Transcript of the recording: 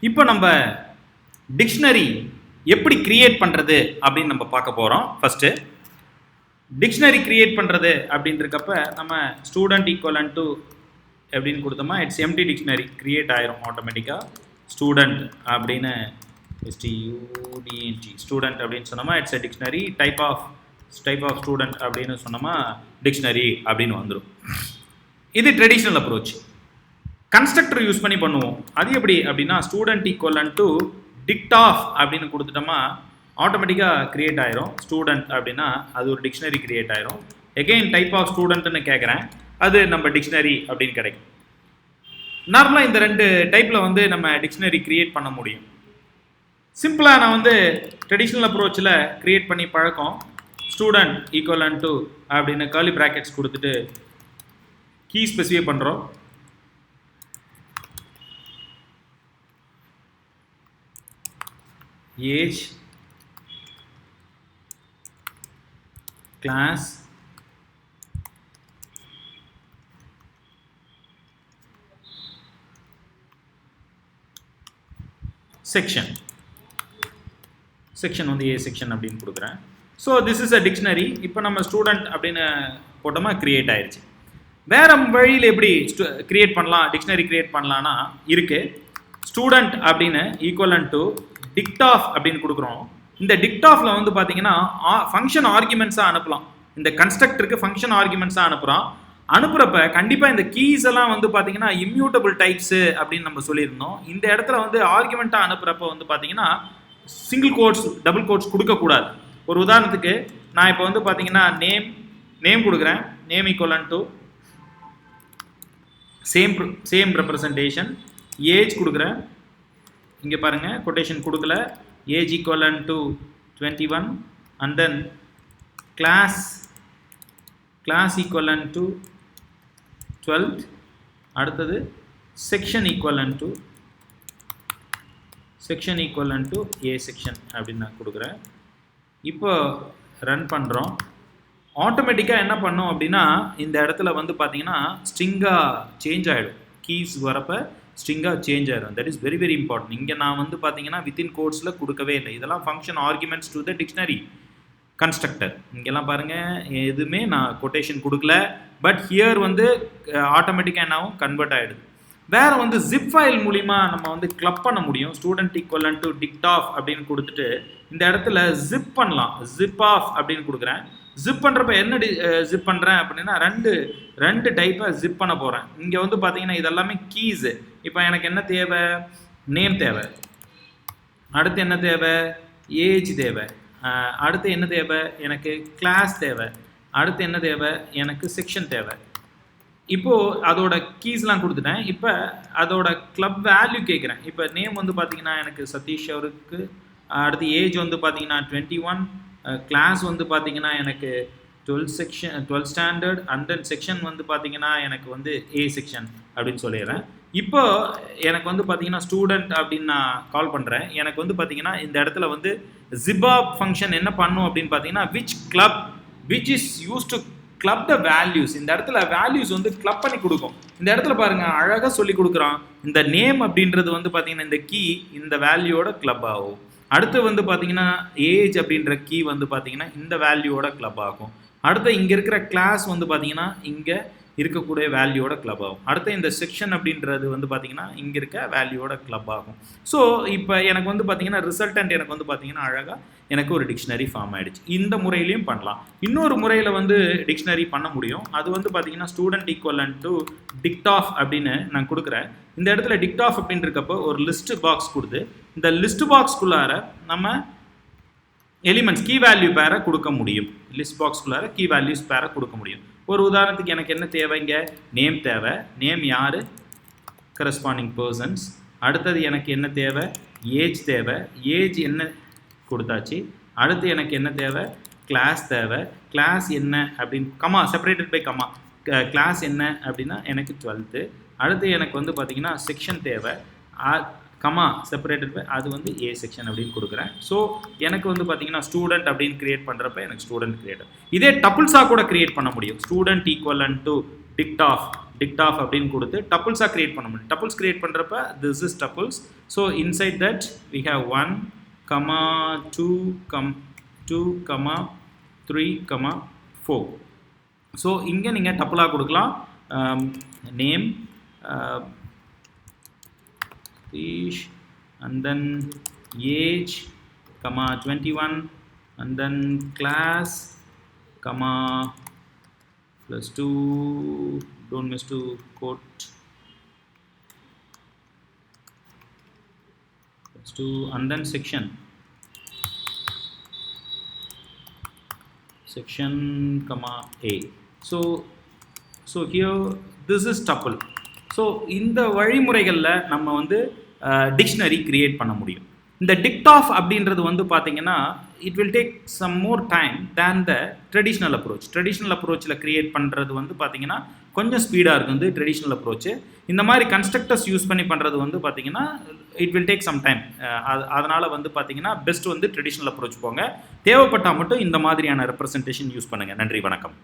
இப்போ நம்ம டிக்ஷனரி எப்படி கிரியேட் பண்ணுறது அப்படின்னு நம்ம பார்க்க போகிறோம். ஃபஸ்ட்டு டிக்ஷனரி கிரியேட் பண்ணுறது அப்படின்றக்கப்ப நம்ம ஸ்டூடெண்ட் ஈக்குவலன் டு எப்படின்னு கொடுத்தோமா இட்ஸ் எம்டி டிக்ஷனரி கிரியேட் ஆயிரும் ஆட்டோமேட்டிக்காக. ஸ்டூடெண்ட் அப்படின்னு STUDENT ஸ்டூடெண்ட் அப்படின்னு சொன்னோமா it's a dictionary. Type of student அப்படின்னு சொன்னோமா டிக்ஷனரி அப்படின்னு வந்துடும். இது ட்ரெடிஷ்னல் அப்ரோச். கன்ஸ்ட்ரக்டர் யூஸ் பண்ணி பண்ணுவோம். அது எப்படி அப்படின்னா student equal to dict of அப்படின்னு கொடுத்துட்டோமா ஆட்டோமேட்டிக்காக கிரியேட் ஆயிரும். ஸ்டூடெண்ட் அப்படின்னா அது ஒரு டிக்ஷனரி கிரியேட் ஆயிரும். எகெயின் டைப் ஆஃப் ஸ்டூடெண்ட்னு கேட்குறேன், அது நம்ம டிக்ஷனரி அப்படின்னு கிடைக்கும். நார்மலாக இந்த ரெண்டு டைப்பில் வந்து நம்ம டிக்ஷனரி கிரியேட் பண்ண முடியும். சிம்பிளாக நான் வந்து ட்ரெடிஷ்னல் அப்ரோச்சில் கிரியேட் பண்ணி பழக்கம். ஸ்டூடெண்ட் ஈக்குவலன் டு அப்படின்னு கர்லி ப்ராக்கெட்ஸ் கொடுத்துட்டு கீ ஸ்பெசிஃபை பண்ணுறோம். ஏஜ், கிளாஸ், செக்ஷன் வந்து ஏ செக்ஷன் அப்படின்னு கொடுக்குறேன். So this is a dictionary. இப்போ நம்ம ஸ்டூடெண்ட் அப்படின்னு போட்டோமா கிரியேட் ஆயிடுச்சு. வேற வழியில் எப்படி கிரியேட் பண்ணலாம், டிக்ஷனரி கிரியேட் பண்ணலான்னா இருக்கு. ஸ்டூடெண்ட் அப்படின்னு ஈக்குவலன் டு dict of அப்படின்னு கொடுக்குறோம். இந்த dict ofல வந்து பார்த்தீங்கன்னா ஃபங்க்ஷன் ஆர்குமெண்ட்ஸாக அனுப்பலாம். இந்த கன்ஸ்ட்ரக்டருக்கு ஃபங்க்ஷன் ஆர்குமெண்ட்ஸாக அனுப்புகிறப்ப கண்டிப்பாக இந்த கீஸ் எல்லாம் வந்து பார்த்தீங்கன்னா இம்யூட்டபிள் டைப்ஸு அப்படின்னு நம்ம சொல்லியிருந்தோம். இந்த இடத்துல வந்து ஆர்குமெண்ட்டாக அனுப்புகிறப்ப வந்து பார்த்தீங்கன்னா சிங்கிள் கோட்ஸ் டபுள் கோட்ஸ் கொடுக்கக்கூடாது. ஒரு உதாரணத்துக்கு நான் இப்போ வந்து பார்த்தீங்கன்னா நேம் கொடுக்குறேன். Name equal to same representation. Age கொடுக்குறேன். இங்கே பாருங்கள் கொட்டேஷன் கொடுக்கல. Age equal to 21 and then class equal to 12. அடுத்தது section equal to A section அப்படின்னு நான் கொடுக்குறேன். இப்போ ரன் பண்ணுறோம். ஆட்டோமேட்டிக்காக என்ன பண்ணோம் அப்படின்னா இந்த இடத்துல வந்து பார்த்தீங்கன்னா ஸ்ட்ரிங்காக சேஞ்ச் ஆகிடும். கீஸ் வரப்போ ஸ்ட்ரிங்காக சேஞ்ச் ஆகிடும். That is very very important. இங்கே நான் வந்து பார்த்தீங்கன்னா வித்தின் கோட்ஸில் கொடுக்கவே இல்லை. இதெல்லாம் function arguments to the dictionary constructor. இங்கெல்லாம் பாருங்கள் எதுவுமே நான் கொட்டேஷன் கொடுக்கல. பட் ஹியர் வந்து ஆட்டோமேட்டிக்காக என்னாவும் கன்வெர்ட் ஆகிடுது. வேறு வந்து ஜிப் ஃபைல் மூலிமா நம்ம வந்து கிளப் பண்ண முடியும். Student equal to dict of அப்படின்னு கொடுத்துட்டு இந்த இடத்துல ஜிப் பண்ணலாம். ஜிப் ஆஃப் அப்படின்னு கொடுக்குறேன். ஜிப் பண்ணுறப்ப என்ன ஜிப் பண்ணுறேன் அப்படின்னா ரெண்டு டைப்பை ஜிப் பண்ண போகிறேன். இங்கே வந்து பார்த்தீங்கன்னா இதெல்லாமே கீஸு. இப்போ எனக்கு என்ன தேவை, நேம் தேவை. அடுத்து என்ன தேவை, ஏஜ் தேவை. அடுத்து என்ன தேவை, எனக்கு கிளாஸ் தேவை. அடுத்து என்ன தேவை, எனக்கு செக்ஷன் தேவை. இப்போது அதோட கீஸ்லாம் கொடுத்துட்டேன். இப்போ அதோட கிளப் வேல்யூ கேட்குறேன். இப்போ நேம் வந்து பார்த்தீங்கன்னா எனக்கு சதீஷ் அவருக்கு. அடுத்து ஏஜ் வந்து பார்த்தீங்கன்னா 21. கிளாஸ் வந்து பார்த்தீங்கன்னா எனக்கு 12 ஸ்டாண்டர்ட் அண்ட் தென் செக்ஷன் வந்து பார்த்தீங்கன்னா எனக்கு வந்து ஏ செக்ஷன் அப்படின்னு சொல்லிடுறேன். இப்போ எனக்கு வந்து பார்த்தீங்கன்னா ஸ்டூடெண்ட் அப்படின்னு நான் கால் பண்ணுறேன். எனக்கு வந்து பார்த்தீங்கன்னா இந்த இடத்துல வந்து ஜிபாப் ஃபங்க்ஷன் என்ன பண்ணும் அப்படின்னு பார்த்தீங்கன்னா which is use to club the values. இந்த இடத்துல வேல்யூஸ் வந்து கிளப் பண்ணி கொடுக்கும். இந்த இடத்துல பாருங்கள் அழகாக சொல்லி கொடுக்குறான். இந்த நேம் அப்படின்றது வந்து பார்த்தீங்கன்னா இந்த கீ இந்த வேல்யூவோட கிளப் ஆகும். அடுத்து வந்து பார்த்தீங்கன்னா ஏஜ் அப்படின்ற கீ வந்து பார்த்தீங்கன்னா இந்த வேல்யூவோட கிளப் ஆகும். அடுத்து இங்கே இருக்கிற கிளாஸ் வந்து பார்த்தீங்கன்னா இங்கே இருக்கக்கூடிய வேல்யூவோட கிளப் ஆகும். அடுத்து இந்த செக்ஷன் அப்படின்றது வந்து பார்த்தீங்கன்னா இங்கே இருக்க வேல்யூவோட கிளப் ஆகும். ஸோ இப்போ எனக்கு வந்து பார்த்தீங்கன்னா ரிசல்டன்ட் எனக்கு வந்து பார்த்தீங்கன்னா அழகாக எனக்கு ஒரு டிக்ஷனரி ஃபார்ம் ஆகிடுச்சு. இந்த முறையிலையும் பண்ணலாம். இன்னொரு முறையில் வந்து டிக்ஷனரி பண்ண முடியும். அது வந்து பார்த்தீங்கன்னா student equal to dict of அப்படின்னு நான் கொடுக்குறேன். இந்த இடத்துல dict of அப்படின்னு இருக்கப்போ ஒரு லிஸ்ட் பாக்ஸ் கொடுத்து இந்த லிஸ்ட் பாக்ஸ்குள்ளார நம்ம எலிமெண்ட்ஸ் கீ வேல்யூ பேரை கொடுக்க முடியும். லிஸ்ட் பாக்ஸ்குள்ளார கீ வேல்யூஸ் பேரை கொடுக்க முடியும். ஒரு உதாரணத்துக்கு எனக்கு என்ன தேவைங்க, நேம் தேவை. நேம் யார், கரஸ்பாண்டிங் பர்சன்ஸ். அடுத்தது எனக்கு என்ன தேவை, ஏஜ் தேவை. ஏஜ் என்ன கொடுத்தாச்சு. அடுத்து எனக்கு என்ன தேவை, கிளாஸ் தேவை. கிளாஸ் என்ன அப்படின்னு comma separated by comma. Class என்ன அப்படின்னா எனக்கு 12. அடுத்து எனக்கு வந்து பார்த்தீங்கன்னா செக்ஷன் தேவை. கமா செப்பரேட்டட் பை அது வந்து ஏ செக்ஷன் அப்படின்னு கொடுக்குறேன். ஸோ எனக்கு வந்து பார்த்தீங்கன்னா ஸ்டூடெண்ட் அப்படின்னு கிரியேட் பண்ணுறப்ப எனக்கு ஸ்டூடெண்ட் கிரியேட். இதே டபுள்ஸாக கூட கிரியேட் பண்ண முடியும். Student equal to dict of dict of அப்படின்னு கொடுத்து டப்புள்ஸாக கிரியேட் பண்ண முடியும். டப்புள்ஸ் கிரியேட் பண்ணுறப்ப this is tuples. So inside that we have 1, 2, 3, 4. So இங்கே நீங்கள் டப்புளாக கொடுக்கலாம். Name and then age, 21, and then class, plus 2, don't miss to quote, plus 2, and then section, A. So here this is tuple. So இந்த வழிமுறைகளில் நம்ம வந்து dictionary create பண்ண முடியும். இந்த dict of அப்படின்றது வந்து பார்த்தீங்கன்னா it will take some more time than the traditional approach. Traditional அப்ரோச்சில் கிரியேட் பண்ணுறது வந்து பார்த்தீங்கன்னா கொஞ்சம் ஸ்பீடாக இருக்கும் வந்து ட்ரெடிஷ்னல் அப்ரோச்சு. இந்த மாதிரி கன்ஸ்ட்ரக்டர்ஸ் யூஸ் பண்ணி பண்ணுறது வந்து பார்த்தீங்கன்னா it will take some time. அதனால் வந்து பார்த்தீங்கன்னா பெஸ்ட் வந்து ட்ரெடிஷ்னல் அப்ரோச் போங்க. தேவைப்பட்டால் மட்டும் இந்த மாதிரியான ரெப்ரசன்டேஷன் யூஸ் பண்ணுங்கள். நன்றி, வணக்கம்.